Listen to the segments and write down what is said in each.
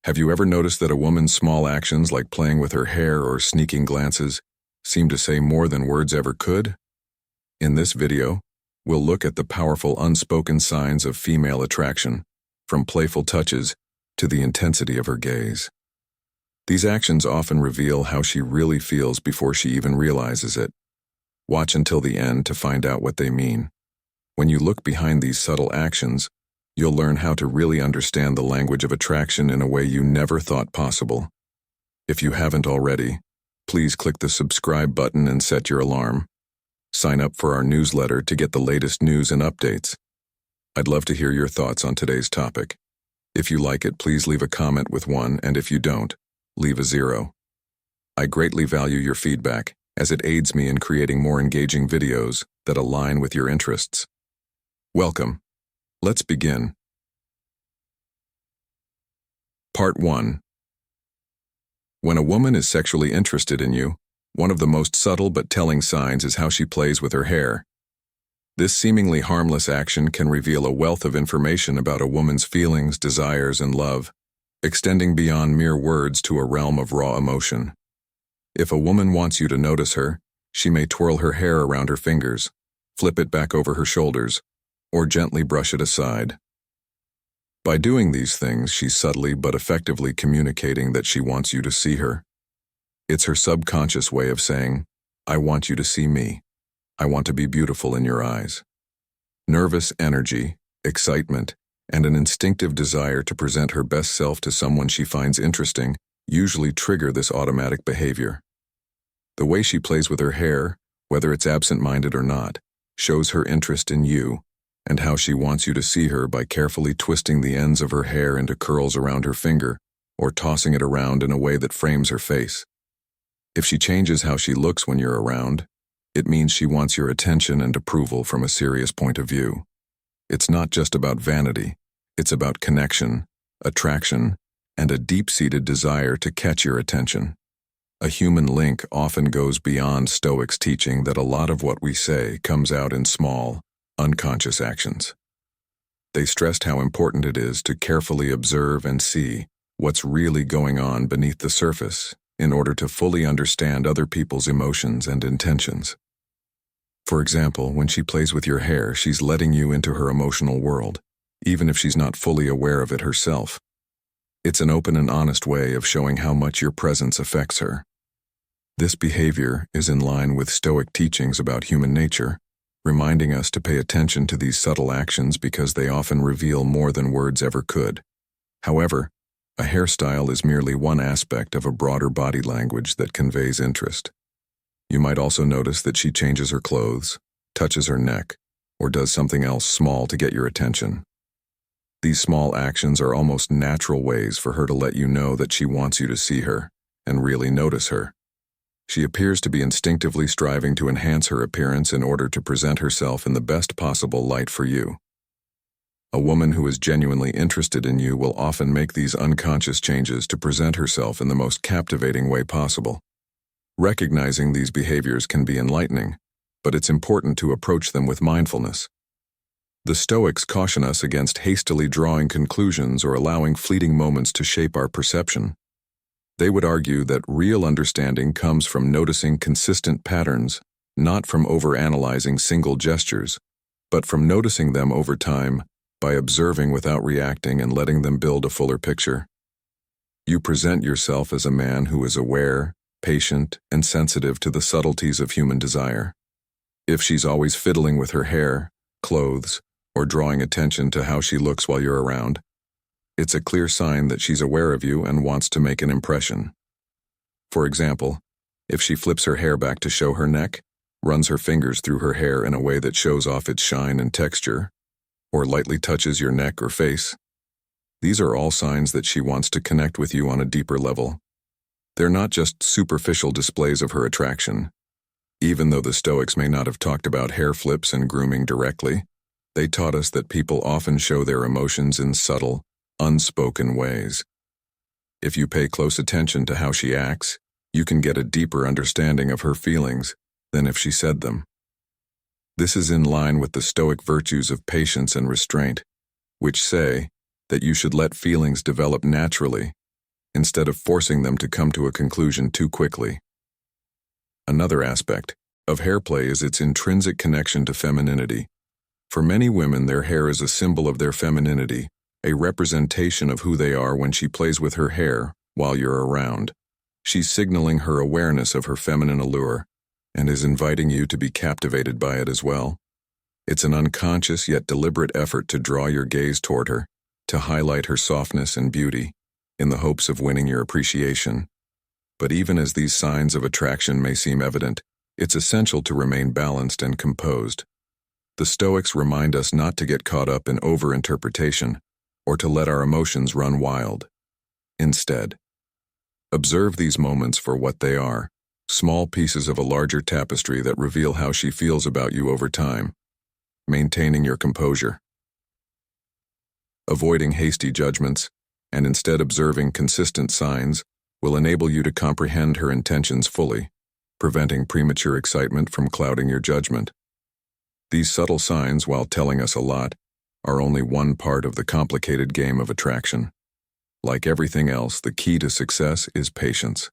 Have you ever noticed that a woman's small actions like playing with her hair or sneaking glances seem to say more than words ever could? In this video, we'll look at the powerful unspoken signs of female attraction, from playful touches to the intensity of her gaze. These actions often reveal how she really feels before she even realizes it. Watch until the end to find out what they mean. When you look behind these subtle actions, you'll learn how to really understand the language of attraction in a way you never thought possible. If you haven't already, please click the subscribe button and set your alarm. Sign up for our newsletter to get the latest news and updates. I'd love to hear your thoughts on today's topic. If you like it, please leave a comment with 1, and if you don't, leave a 0. I greatly value your feedback, as it aids me in creating more engaging videos that align with your interests. Welcome. Let's begin. Part 1. When a woman is sexually interested in you, one of the most subtle but telling signs is how she plays with her hair. This seemingly harmless action can reveal a wealth of information about a woman's feelings, desires, and love, extending beyond mere words to a realm of raw emotion. If a woman wants you to notice her, she may twirl her hair around her fingers, flip it back over her shoulders, or gently brush it aside. By doing these things, she's subtly but effectively communicating that she wants you to see her. It's her subconscious way of saying, "I want you to see me. I want to be beautiful in your eyes." Nervous energy, excitement, and an instinctive desire to present her best self to someone she finds interesting usually trigger this automatic behavior. The way she plays with her hair, whether it's absent-minded or not, shows her interest in you and how she wants you to see her by carefully twisting the ends of her hair into curls around her finger or tossing it around in a way that frames her face. If she changes how she looks when you're around, it means she wants your attention and approval from a serious point of view. It's not just about vanity, it's about connection, attraction, and a deep-seated desire to catch your attention. A human link often goes beyond Stoics' teaching that a lot of what we say comes out in small, unconscious actions. They stressed how important it is to carefully observe and see what's really going on beneath the surface in order to fully understand other people's emotions and intentions. For example, when she plays with your hair, she's letting you into her emotional world, even if she's not fully aware of it herself. It's an open and honest way of showing how much your presence affects her. This behavior is in line with Stoic teachings about human nature, reminding us to pay attention to these subtle actions because they often reveal more than words ever could. However, a hairstyle is merely one aspect of a broader body language that conveys interest. You might also notice that she changes her clothes, touches her neck, or does something else small to get your attention. These small actions are almost natural ways for her to let you know that she wants you to see her and really notice her. She appears to be instinctively striving to enhance her appearance in order to present herself in the best possible light for you. A woman who is genuinely interested in you will often make these unconscious changes to present herself in the most captivating way possible. Recognizing these behaviors can be enlightening, but it's important to approach them with mindfulness. The Stoics caution us against hastily drawing conclusions or allowing fleeting moments to shape our perception. They would argue that real understanding comes from noticing consistent patterns, not from overanalyzing single gestures, but from noticing them over time by observing without reacting and letting them build a fuller picture. You present yourself as a man who is aware, patient, and sensitive to the subtleties of human desire. If she's always fiddling with her hair, clothes, or drawing attention to how she looks while you're around, it's a clear sign that she's aware of you and wants to make an impression. For example, if she flips her hair back to show her neck, runs her fingers through her hair in a way that shows off its shine and texture, or lightly touches your neck or face, these are all signs that she wants to connect with you on a deeper level. They're not just superficial displays of her attraction. Even though the Stoics may not have talked about hair flips and grooming directly, they taught us that people often show their emotions in subtle, unspoken ways. If you pay close attention to how she acts, you can get a deeper understanding of her feelings than if she said them. This is in line with the Stoic virtues of patience and restraint, which say that you should let feelings develop naturally instead of forcing them to come to a conclusion too quickly. Another aspect of hair play is its intrinsic connection to femininity. For many women, their hair is a symbol of their femininity, a representation of who they are. When she plays with her hair while you're around, she's signaling her awareness of her feminine allure and is inviting you to be captivated by it as well. It's an unconscious yet deliberate effort to draw your gaze toward her, to highlight her softness and beauty, in the hopes of winning your appreciation. But even as these signs of attraction may seem evident, it's essential to remain balanced and composed. The Stoics remind us not to get caught up in over-interpretation or to let our emotions run wild. Instead, observe these moments for what they are, small pieces of a larger tapestry that reveal how she feels about you over time. Maintaining your composure, avoiding hasty judgments, and instead observing consistent signs will enable you to comprehend her intentions fully, preventing premature excitement from clouding your judgment. These subtle signs, while telling us a lot, are only one part of the complicated game of attraction. Like everything else, the key to success is patience.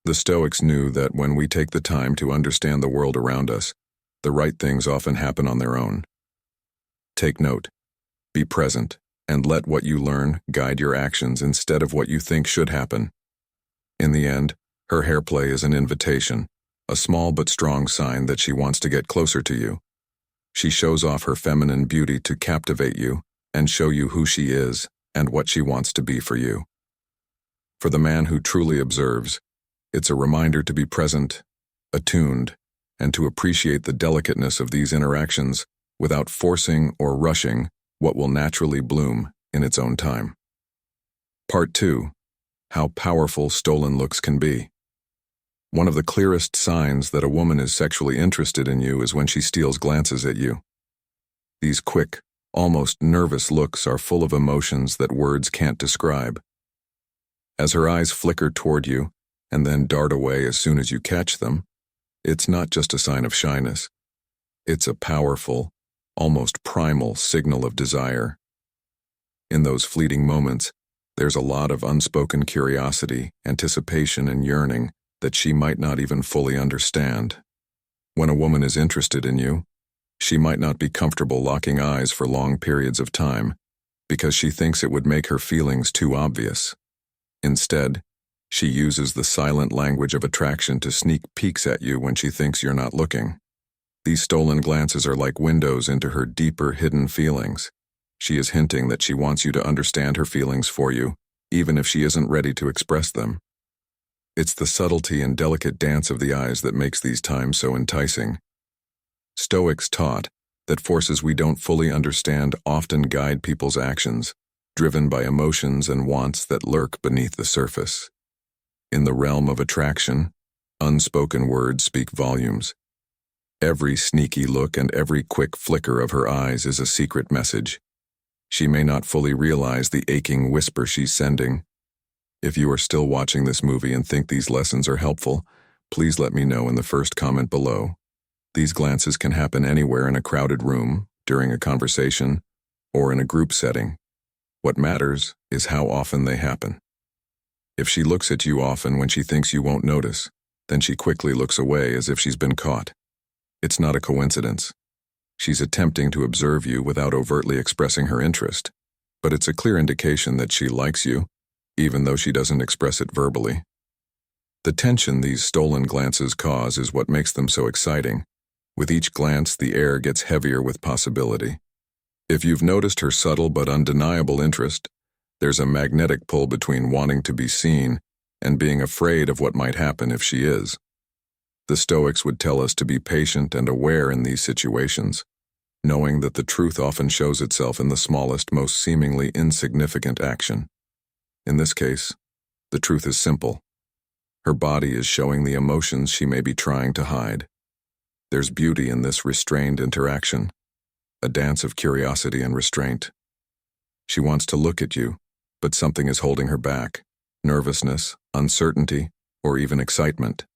The Stoics knew that when we take the time to understand the world around us, the right things often happen on their own. Take note, be present, and let what you learn guide your actions instead of what you think should happen. In the end, her hair play is an invitation, a small but strong sign that she wants to get closer to you. She shows off her feminine beauty to captivate you and show you who she is and what she wants to be for you. For the man who truly observes, it's a reminder to be present, attuned, and to appreciate the delicateness of these interactions without forcing or rushing what will naturally bloom in its own time. Part 2. How powerful stolen looks can be. One of the clearest signs that a woman is sexually interested in you is when she steals glances at you. These quick, almost nervous looks are full of emotions that words can't describe. As her eyes flicker toward you and then dart away as soon as you catch them, it's not just a sign of shyness. It's a powerful, almost primal signal of desire. In those fleeting moments, there's a lot of unspoken curiosity, anticipation, and yearning that she might not even fully understand. When a woman is interested in you, she might not be comfortable locking eyes for long periods of time because she thinks it would make her feelings too obvious. Instead, she uses the silent language of attraction to sneak peeks at you when she thinks you're not looking. These stolen glances are like windows into her deeper hidden feelings. She is hinting that she wants you to understand her feelings for you, even if she isn't ready to express them. It's the subtlety and delicate dance of the eyes that makes these times so enticing. Stoics taught that forces we don't fully understand often guide people's actions, driven by emotions and wants that lurk beneath the surface. In the realm of attraction, unspoken words speak volumes. Every sneaky look and every quick flicker of her eyes is a secret message. She may not fully realize the aching whisper she's sending. If you are still watching this movie and think these lessons are helpful, please let me know in the first comment below. These glances can happen anywhere in a crowded room, during a conversation, or in a group setting. What matters is how often they happen. If she looks at you often when she thinks you won't notice, then she quickly looks away as if she's been caught. It's not a coincidence. She's attempting to observe you without overtly expressing her interest, but it's a clear indication that she likes you, even though she doesn't express it verbally. The tension these stolen glances cause is what makes them so exciting. With each glance, the air gets heavier with possibility. If you've noticed her subtle but undeniable interest, there's a magnetic pull between wanting to be seen and being afraid of what might happen if she is. The Stoics would tell us to be patient and aware in these situations, knowing that the truth often shows itself in the smallest, most seemingly insignificant action. In this case, the truth is simple. Her body is showing the emotions she may be trying to hide. There's beauty in this restrained interaction, a dance of curiosity and restraint. She wants to look at you, but something is holding her back: nervousness, uncertainty, or even excitement.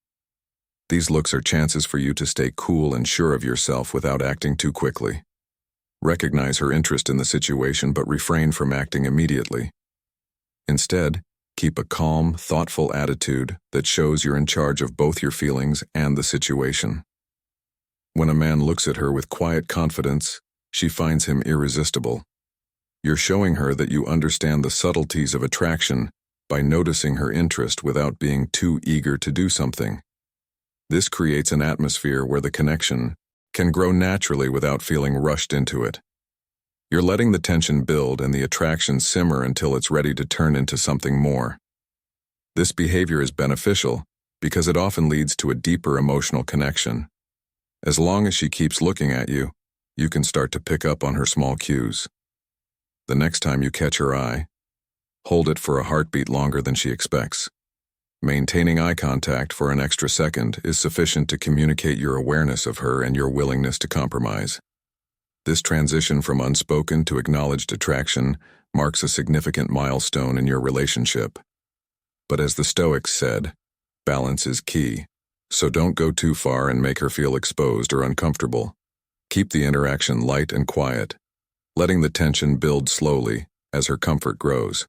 These looks are chances for you to stay cool and sure of yourself without acting too quickly. Recognize her interest in the situation but refrain from acting immediately. Instead, Keep a calm, thoughtful attitude that shows you're in charge of both your feelings and the situation. When a man looks at her with quiet confidence, she finds him irresistible. You're showing her that you understand the subtleties of attraction by noticing her interest without being too eager to do something. This creates an atmosphere where the connection can grow naturally without feeling rushed into it. You're letting the tension build and the attraction simmer until it's ready to turn into something more. This behavior is beneficial because it often leads to a deeper emotional connection. As long as she keeps looking at you, you can start to pick up on her small cues. The next time you catch her eye, hold it for a heartbeat longer than she expects. Maintaining eye contact for an extra second is sufficient to communicate your awareness of her and your willingness to compromise. This transition from unspoken to acknowledged attraction marks a significant milestone in your relationship. But as the Stoics said, balance is key, so don't go too far and make her feel exposed or uncomfortable. Keep the interaction light and quiet, letting the tension build slowly as her comfort grows.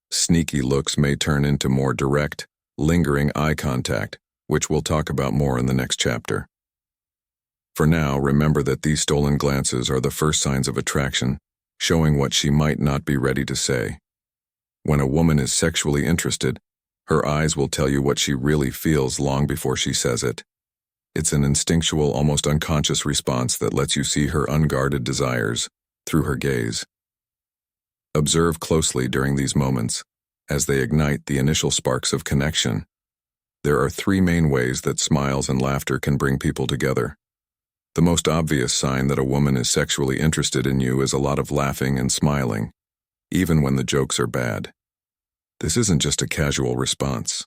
Sneaky looks may turn into more direct, lingering eye contact, which we'll talk about more in the next chapter. For now, remember that these stolen glances are the first signs of attraction, showing what she might not be ready to say. When a woman is sexually interested, her eyes will tell you what she really feels long before she says it. It's an instinctual, almost unconscious response that lets you see her unguarded desires through her gaze. Observe closely during these moments, as they ignite the initial sparks of connection. There are three main ways that smiles and laughter can bring people together. The most obvious sign that a woman is sexually interested in you is a lot of laughing and smiling, even when the jokes are bad. This isn't just a casual response.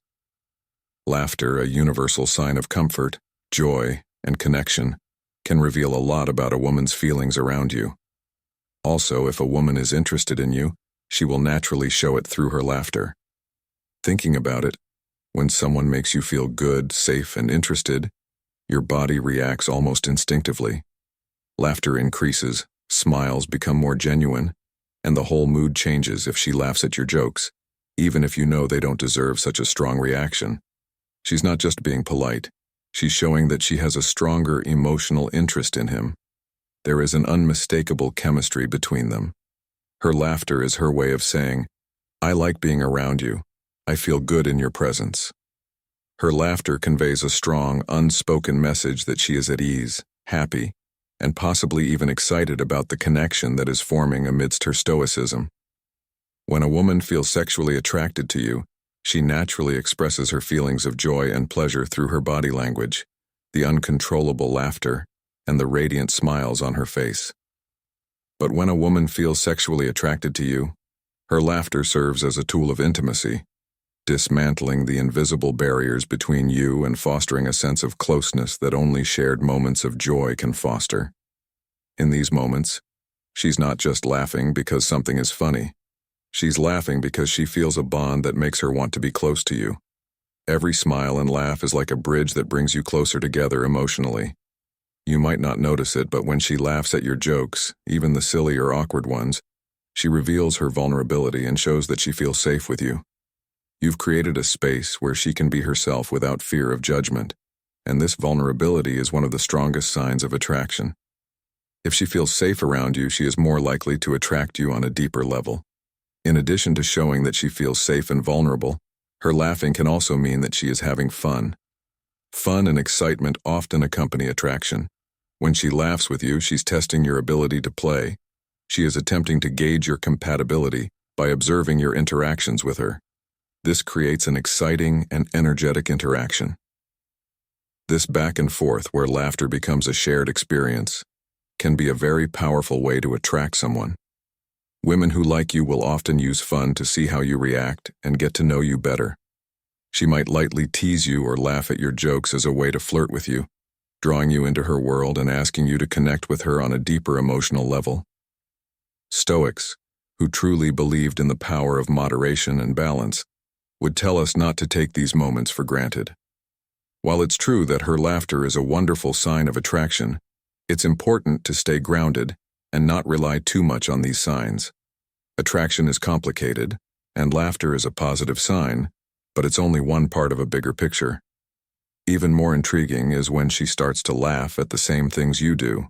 Laughter, a universal sign of comfort, joy, and connection, can reveal a lot about a woman's feelings around you. Also, if a woman is interested in you, she will naturally show it through her laughter. Thinking about it, when someone makes you feel good, safe, and interested, your body reacts almost instinctively. Laughter increases, smiles become more genuine, and the whole mood changes if she laughs at your jokes, even if you know they don't deserve such a strong reaction. She's not just being polite, she's showing that she has a stronger emotional interest in him. There is an unmistakable chemistry between them. Her laughter is her way of saying, "I like being around you. I feel good in your presence." Her laughter conveys a strong, unspoken message that she is at ease, happy, and possibly even excited about the connection that is forming amidst her stoicism. When a woman feels sexually attracted to you, she naturally expresses her feelings of joy and pleasure through her body language, the uncontrollable laughter, and the radiant smiles on her face. But when a woman feels sexually attracted to you, her laughter serves as a tool of intimacy, dismantling the invisible barriers between you and fostering a sense of closeness that only shared moments of joy can foster. In these moments, she's not just laughing because something is funny. She's laughing because she feels a bond that makes her want to be close to you. Every smile and laugh is like a bridge that brings you closer together emotionally. You might not notice it, but when she laughs at your jokes, even the silly or awkward ones, she reveals her vulnerability and shows that she feels safe with you. You've created a space where she can be herself without fear of judgment, and this vulnerability is one of the strongest signs of attraction. If she feels safe around you, she is more likely to attract you on a deeper level. In addition to showing that she feels safe and vulnerable, her laughing can also mean that she is having fun. Fun and excitement often accompany attraction. When she laughs with you, she's testing your ability to play. She is attempting to gauge your compatibility by observing your interactions with her. This creates an exciting and energetic interaction. This back and forth, where laughter becomes a shared experience, can be a very powerful way to attract someone. Women who like you will often use fun to see how you react and get to know you better. She might lightly tease you or laugh at your jokes as a way to flirt with you, drawing you into her world and asking you to connect with her on a deeper emotional level. Stoics, who truly believed in the power of moderation and balance, would tell us not to take these moments for granted. While it's true that her laughter is a wonderful sign of attraction, it's important to stay grounded and not rely too much on these signs. Attraction is complicated, And laughter is a positive sign, but it's only one part of a bigger picture. Even more intriguing is when she starts to laugh at the same things you do.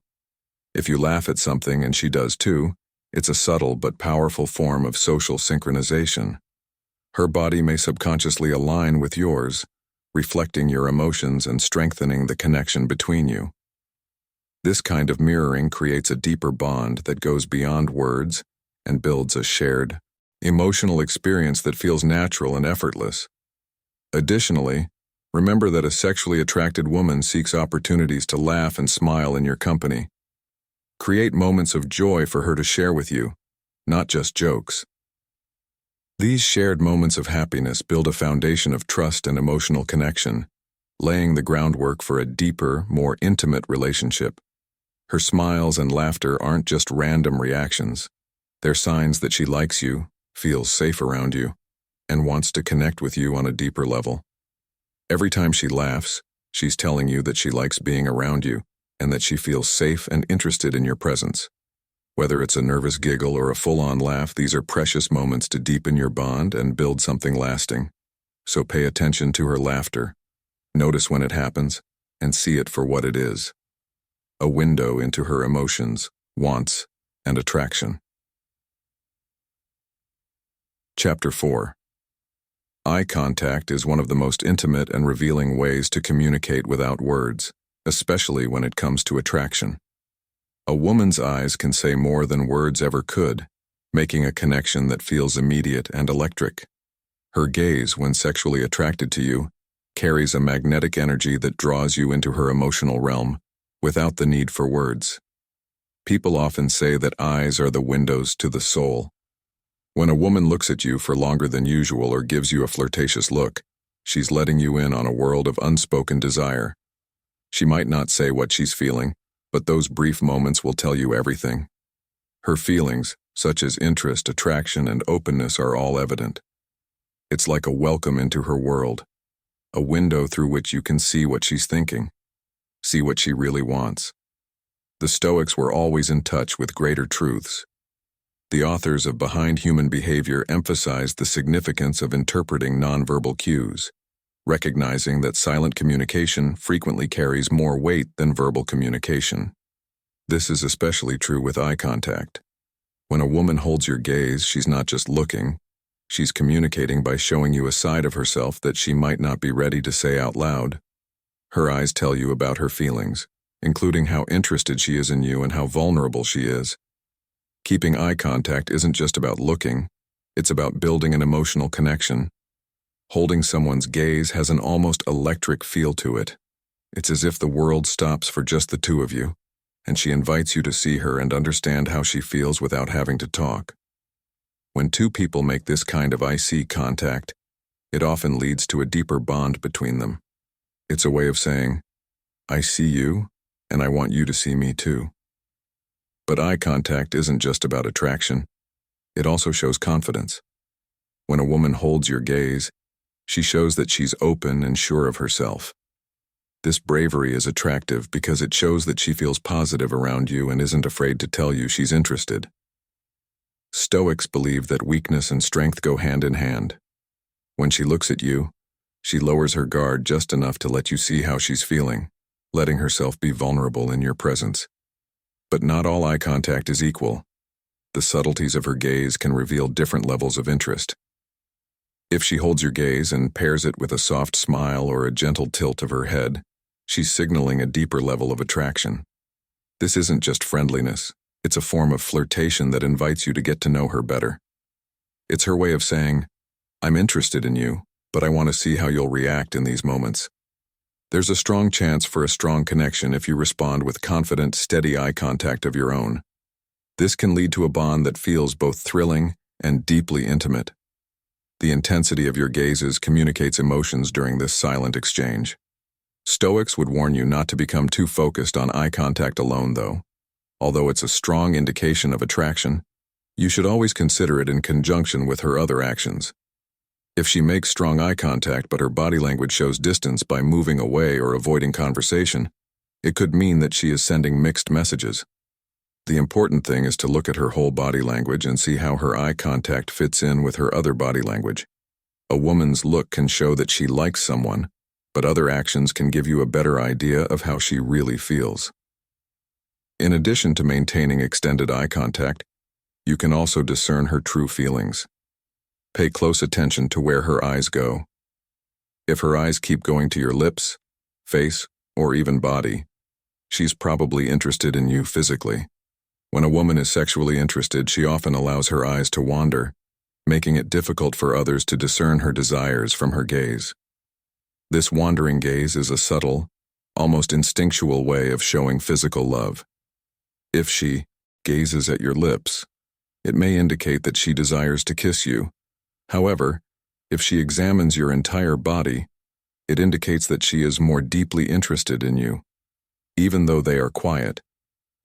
If you laugh at something and she does too, it's a subtle but powerful form of social synchronization. Her body may subconsciously align with yours, reflecting your emotions and strengthening the connection between you. This kind of mirroring creates a deeper bond that goes beyond words and builds a shared, emotional experience that feels natural and effortless. Additionally, remember that a sexually attracted woman seeks opportunities to laugh and smile in your company. Create moments of joy for her to share with you, not just jokes. These shared moments of happiness build a foundation of trust and emotional connection, laying the groundwork for a deeper, more intimate relationship. Her smiles and laughter aren't just random reactions. They're signs that she likes you, feels safe around you, and wants to connect with you on a deeper level. Every time she laughs, she's telling you that she likes being around you and that she feels safe and interested in your presence. Whether it's a nervous giggle or a full-on laugh, these are precious moments to deepen your bond and build something lasting. So pay attention to her laughter, notice when it happens, and see it for what it is: a window into her emotions, wants, and attraction. Chapter 4. Eye contact is one of the most intimate and revealing ways to communicate without words, especially when it comes to attraction. A woman's eyes can say more than words ever could, making a connection that feels immediate and electric. Her gaze, when sexually attracted to you, carries a magnetic energy that draws you into her emotional realm without the need for words. People often say that eyes are the windows to the soul. When a woman looks at you for longer than usual or gives you a flirtatious look, she's letting you in on a world of unspoken desire. She might not say what she's feeling, but those brief moments will tell you everything. Her feelings, such as interest, attraction, and openness, are all evident. It's like a welcome into her world, a window through which you can see what she's thinking, see what she really wants. The Stoics were always in touch with greater truths. The authors of Behind Human Behavior emphasized the significance of interpreting nonverbal cues, recognizing that silent communication frequently carries more weight than verbal communication. This is especially true with eye contact. When a woman holds your gaze, she's not just looking, she's communicating by showing you a side of herself that she might not be ready to say out loud. Her eyes tell you about her feelings, including how interested she is in you and how vulnerable she is. Keeping eye contact isn't just about looking, it's about building an emotional connection. Holding someone's gaze has an almost electric feel to it. It's as if the world stops for just the two of you, and she invites you to see her and understand how she feels without having to talk. When two people make this kind of eye contact, it often leads to a deeper bond between them. It's a way of saying, "I see you, and I want you to see me too." But eye contact isn't just about attraction. It also shows confidence. When a woman holds your gaze, she shows that she's open and sure of herself. This bravery is attractive because it shows that she feels positive around you and isn't afraid to tell you she's interested. Stoics believe that weakness and strength go hand in hand. When she looks at you, she lowers her guard just enough to let you see how she's feeling, letting herself be vulnerable in your presence. But not all eye contact is equal. The subtleties of her gaze can reveal different levels of interest. If she holds your gaze and pairs it with a soft smile or a gentle tilt of her head, she's signaling a deeper level of attraction. This isn't just friendliness, it's a form of flirtation that invites you to get to know her better. It's her way of saying, "I'm interested in you, but I want to see how you'll react in these moments." There's a strong chance for a strong connection if you respond with confident, steady eye contact of your own. This can lead to a bond that feels both thrilling and deeply intimate. The intensity of your gazes communicates emotions during this silent exchange. Stoics would warn you not to become too focused on eye contact alone, though. Although it's a strong indication of attraction, you should always consider it in conjunction with her other actions. If she makes strong eye contact but her body language shows distance by moving away or avoiding conversation, it could mean that she is sending mixed messages. The important thing is to look at her whole body language and see how her eye contact fits in with her other body language. A woman's look can show that she likes someone, but other actions can give you a better idea of how she really feels. In addition to maintaining extended eye contact, you can also discern her true feelings. Pay close attention to where her eyes go. If her eyes keep going to your lips, face, or even body, she's probably interested in you physically. When a woman is sexually interested, she often allows her eyes to wander, making it difficult for others to discern her desires from her gaze. This wandering gaze is a subtle, almost instinctual way of showing physical love. If she gazes at your lips, it may indicate that she desires to kiss you. However, if she examines your entire body, it indicates that she is more deeply interested in you. Even though they are quiet,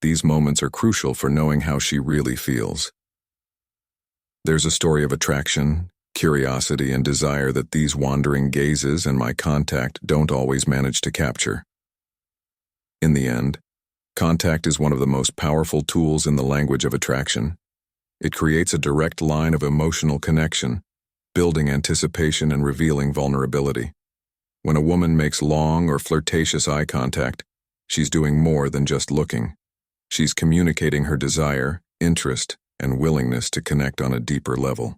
these moments are crucial for knowing how she really feels. There's a story of attraction, curiosity, and desire that these wandering gazes and my contact don't always manage to capture. In the end, contact is one of the most powerful tools in the language of attraction. It creates a direct line of emotional connection, building anticipation and revealing vulnerability. When a woman makes long or flirtatious eye contact, she's doing more than just looking. She's communicating her desire, interest, and willingness to connect on a deeper level.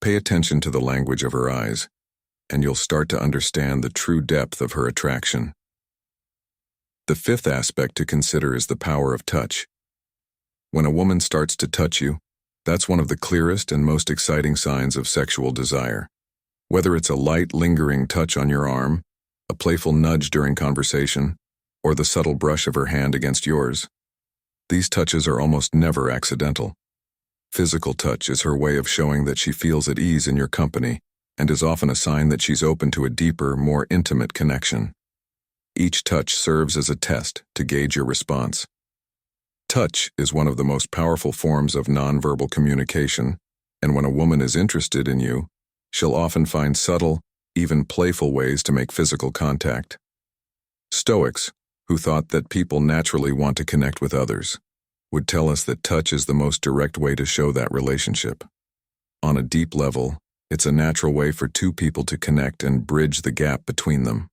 Pay attention to the language of her eyes, and you'll start to understand the true depth of her attraction. The fifth aspect to consider is the power of touch. When a woman starts to touch you, that's one of the clearest and most exciting signs of sexual desire. Whether it's a light, lingering touch on your arm, a playful nudge during conversation, or the subtle brush of her hand against yours, these touches are almost never accidental. Physical touch is her way of showing that she feels at ease in your company and is often a sign that she's open to a deeper, more intimate connection. Each touch serves as a test to gauge your response. Touch is one of the most powerful forms of nonverbal communication, and when a woman is interested in you, she'll often find subtle, even playful ways to make physical contact. Stoics, who thought that people naturally want to connect with others, would tell us that touch is the most direct way to show that relationship. On a deep level, it's a natural way for two people to connect and bridge the gap between them.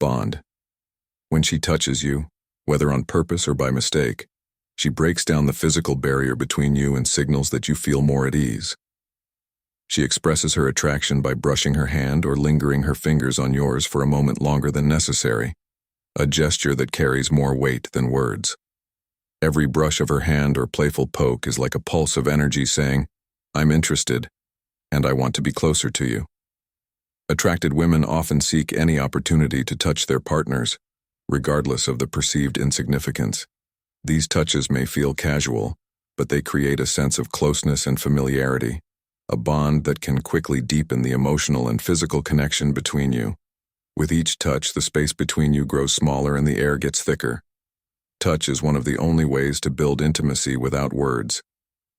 Bond. When she touches you, whether on purpose or by mistake, she breaks down the physical barrier between you and signals that you feel more at ease. She expresses her attraction by brushing her hand or lingering her fingers on yours for a moment longer than necessary, a gesture that carries more weight than words. Every brush of her hand or playful poke is like a pulse of energy saying, "I'm interested, and I want to be closer to you." Attracted women often seek any opportunity to touch their partners, regardless of the perceived insignificance. These touches may feel casual, but they create a sense of closeness and familiarity, a bond that can quickly deepen the emotional and physical connection between you. With each touch, the space between you grows smaller and the air gets thicker. Touch is one of the only ways to build intimacy without words.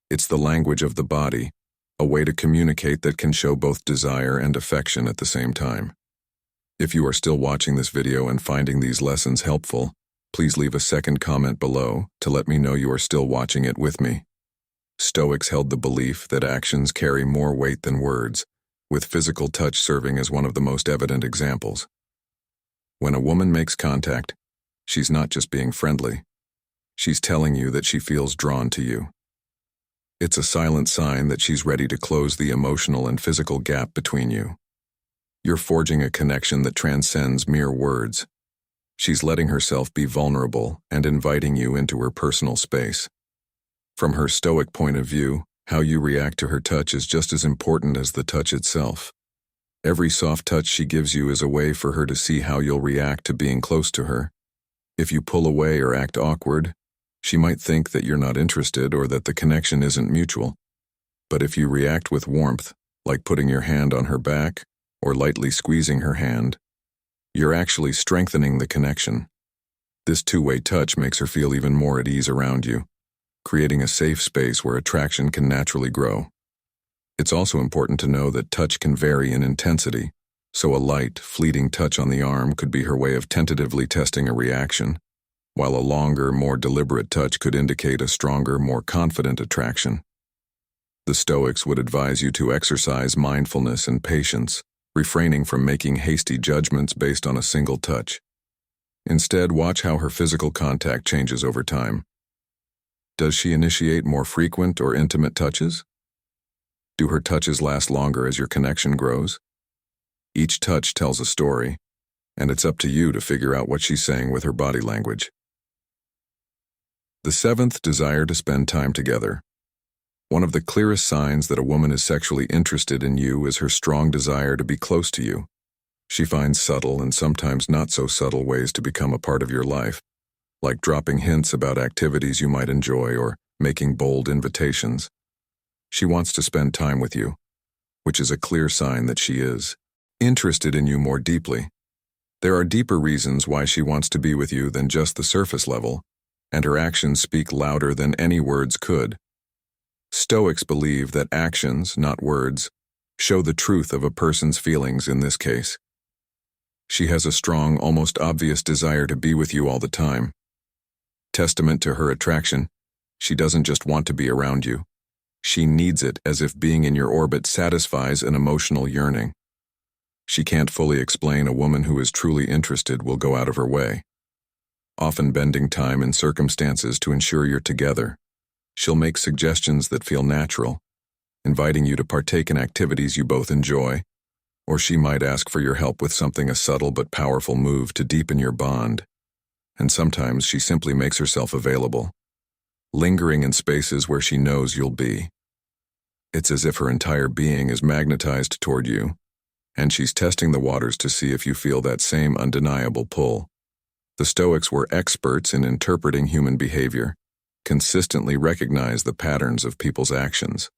It's the language of the body, a way to communicate that can show both desire and affection at the same time. If you are still watching this video and finding these lessons helpful, please leave a second comment below to let me know you are still watching it with me. Stoics held the belief that actions carry more weight than words, with physical touch serving as one of the most evident examples. When a woman makes contact, she's not just being friendly. She's telling you that she feels drawn to you. It's a silent sign that she's ready to close the emotional and physical gap between you. You're forging a connection that transcends mere words. She's letting herself be vulnerable and inviting you into her personal space. From her stoic point of view, how you react to her touch is just as important as the touch itself. Every soft touch she gives you is a way for her to see how you'll react to being close to her. If you pull away or act awkward, she might think that you're not interested or that the connection isn't mutual. But if you react with warmth, like putting your hand on her back or lightly squeezing her hand, you're actually strengthening the connection. This two-way touch makes her feel even more at ease around you, creating a safe space where attraction can naturally grow. It's also important to know that touch can vary in intensity, so a light, fleeting touch on the arm could be her way of tentatively testing a reaction, while a longer, more deliberate touch could indicate a stronger, more confident attraction. The Stoics would advise you to exercise mindfulness and patience, refraining from making hasty judgments based on a single touch. Instead, watch how her physical contact changes over time. Does she initiate more frequent or intimate touches? Do her touches last longer as your connection grows? Each touch tells a story, and it's up to you to figure out what she's saying with her body language. The seventh, desire to spend time together. One of the clearest signs that a woman is sexually interested in you is her strong desire to be close to you. She finds subtle and sometimes not so subtle ways to become a part of your life, like dropping hints about activities you might enjoy or making bold invitations. She wants to spend time with you, which is a clear sign that she is interested in you more deeply. There are deeper reasons why she wants to be with you than just the surface level, and her actions speak louder than any words could. Stoics believe that actions, not words, show the truth of a person's feelings in this case. She has a strong, almost obvious desire to be with you all the time. Testament to her attraction, she doesn't just want to be around you. She needs it, as if being in your orbit satisfies an emotional yearning. She can't fully explain a woman who is truly interested will go out of her way, often bending time and circumstances to ensure you're together. She'll make suggestions that feel natural, inviting you to partake in activities you both enjoy, or she might ask for your help with something, a subtle but powerful move to deepen your bond. And sometimes she simply makes herself available, lingering in spaces where she knows you'll be. It's as if her entire being is magnetized toward you, and she's testing the waters to see if you feel that same undeniable pull. The Stoics were experts in interpreting human behavior, consistently recognize the patterns of people's actions.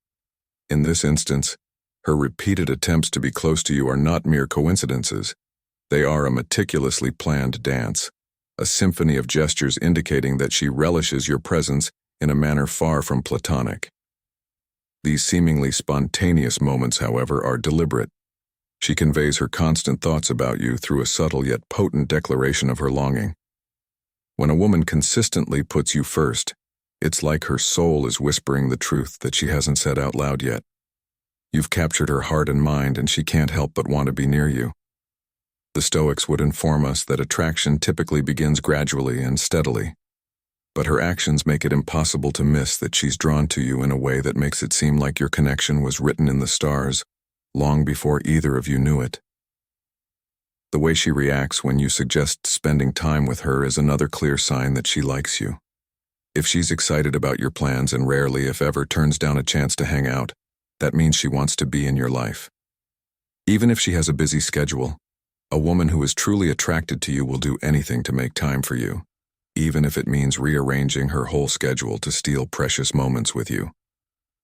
In this instance, her repeated attempts to be close to you are not mere coincidences. They are a meticulously planned dance, a symphony of gestures indicating that she relishes your presence in a manner far from platonic. These seemingly spontaneous moments, however, are deliberate. She conveys her constant thoughts about you through a subtle yet potent declaration of her longing. When a woman consistently puts you first, it's like her soul is whispering the truth that she hasn't said out loud yet. You've captured her heart and mind, and she can't help but want to be near you. The Stoics would inform us that attraction typically begins gradually and steadily, but her actions make it impossible to miss that she's drawn to you in a way that makes it seem like your connection was written in the stars, long before either of you knew it. The way she reacts when you suggest spending time with her is another clear sign that she likes you. If she's excited about your plans and rarely, if ever, turns down a chance to hang out, that means she wants to be in your life. Even if she has a busy schedule, a woman who is truly attracted to you will do anything to make time for you, even if it means rearranging her whole schedule to steal precious moments with you.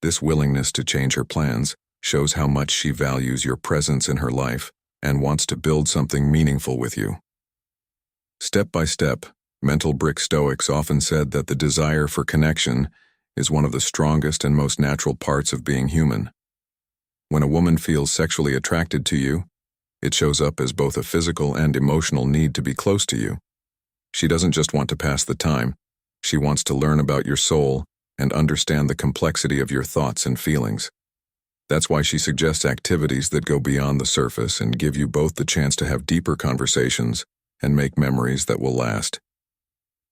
This willingness to change her plans shows how much she values your presence in her life and wants to build something meaningful with you. Step by step, mental brick Stoics often said that the desire for connection is one of the strongest and most natural parts of being human. When a woman feels sexually attracted to you, it shows up as both a physical and emotional need to be close to you. She doesn't just want to pass the time, she wants to learn about your soul and understand the complexity of your thoughts and feelings. That's why she suggests activities that go beyond the surface and give you both the chance to have deeper conversations and make memories that will last.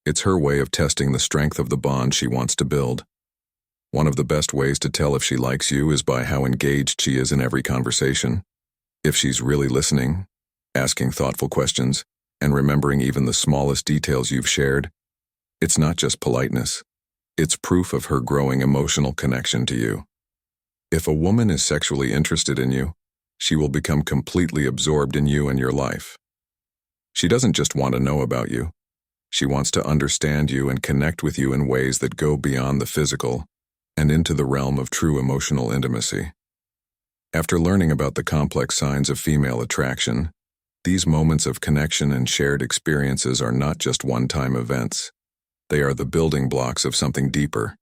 It's her way of testing the strength of the bond she wants to build. One of the best ways to tell if she likes you is by how engaged she is in every conversation. If she's really listening, asking thoughtful questions, and remembering even the smallest details you've shared, it's not just politeness. It's proof of her growing emotional connection to you. If a woman is sexually interested in you, she will become completely absorbed in you and your life. She doesn't just want to know about you. She wants to understand you and connect with you in ways that go beyond the physical and into the realm of true emotional intimacy. After learning about the complex signs of female attraction, these moments of connection and shared experiences are not just one-time events. They are the building blocks of something deeper,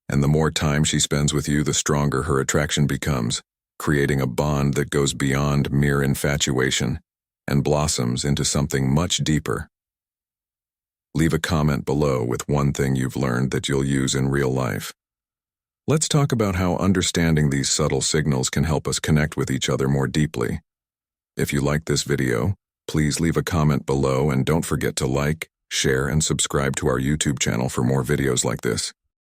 and the more time she spends with you, the stronger her attraction becomes, creating a bond that goes beyond mere infatuation and blossoms into something much deeper. Leave a comment below with one thing you've learned that you'll use in real life. Let's talk about how understanding these subtle signals can help us connect with each other more deeply. If you like this video, please leave a comment below and don't forget to like, share, and subscribe to our YouTube channel for more videos like this.